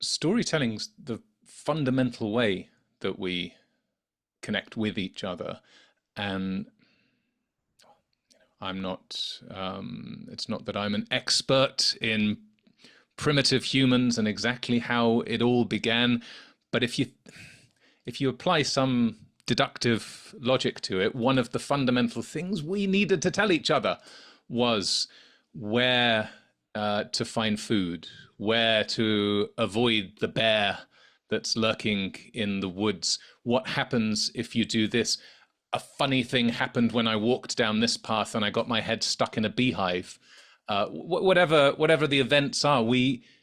Storytelling's the fundamental way that we connect with each other. And I'm not, it's not that I'm an expert in primitive humans and exactly how it all began, but if you apply some deductive logic to it, one of the fundamental things we needed to tell each other was where to find food, where to avoid the bear that's lurking in the woods, what happens if you do this. A funny thing happened when I walked down this path and I got my head stuck in a beehive. Whatever the events are,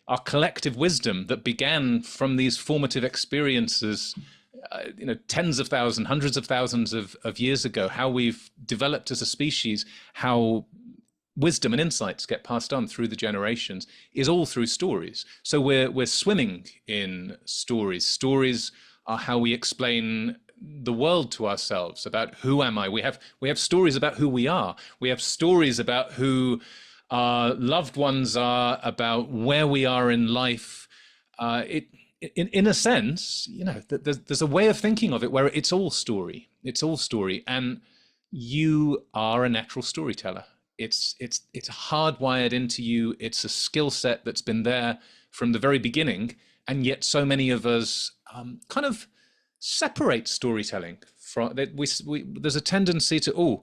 our collective wisdom that began from these formative experiences, tens of thousands, hundreds of thousands of years ago, how we've developed as a species, how wisdom and insights get passed on through the generations, is all through stories. So we're swimming in stories. Stories are how we explain the world to ourselves, about who am I. We have stories about who we are. We have stories about who our loved ones are, about where we are in life. In a sense, there's a way of thinking of it where it's all story. It's all story, and you are a natural storyteller. It's hardwired into you. It's a skill set that's been there from the very beginning, and yet so many of us kind of separate storytelling from that. There's a tendency to,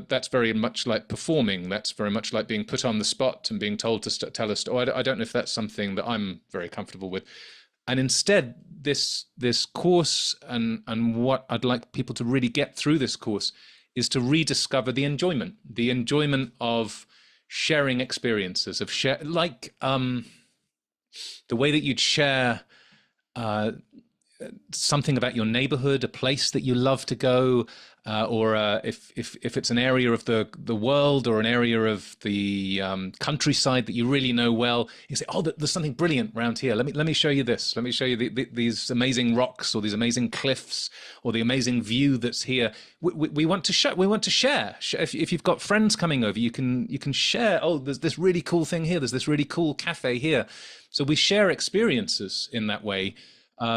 that's very much like performing. That's very much like being put on the spot and being told to tell us. I don't know if that's something that I'm very comfortable with. And instead, this course and what I'd like people to really get through this course is to rediscover the enjoyment of sharing experiences, of like the way that you'd share something about your neighborhood, a place that you love to go, or if it's an area of the world or an area of the countryside that you really know well, you say, "Oh, there's something brilliant around here. Let me show you this. Let me show you these amazing rocks, or these amazing cliffs, or the amazing view that's here." We want to share. We want to share. If you've got friends coming over, you can share. "Oh, there's this really cool thing here. There's this really cool cafe here." So we share experiences in that way.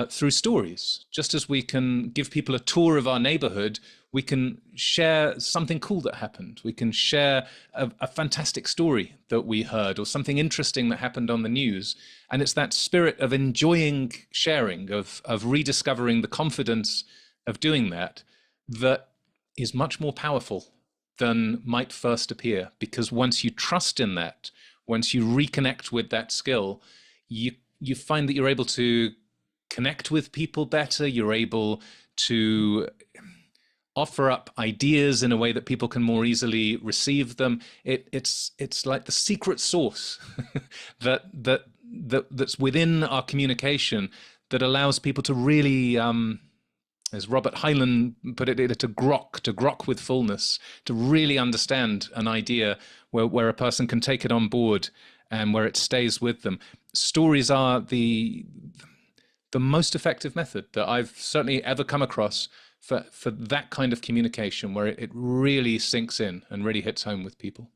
Through stories. Just as we can give people a tour of our neighborhood, we can share something cool that happened. We can share a fantastic story that we heard, or something interesting that happened on the news. And it's that spirit of enjoying sharing, of rediscovering the confidence of doing that is much more powerful than might first appear. Because once you trust in that, once you reconnect with that skill, you find that you're able to connect with people better. You're able to offer up ideas in a way that people can more easily receive them. It's like the secret sauce that's within our communication that allows people to really, as Robert Heinlein put it, to grok with fullness, to really understand an idea where a person can take it on board and where it stays with them. Stories are the most effective method that I've certainly ever come across for that kind of communication, where it really sinks in and really hits home with people.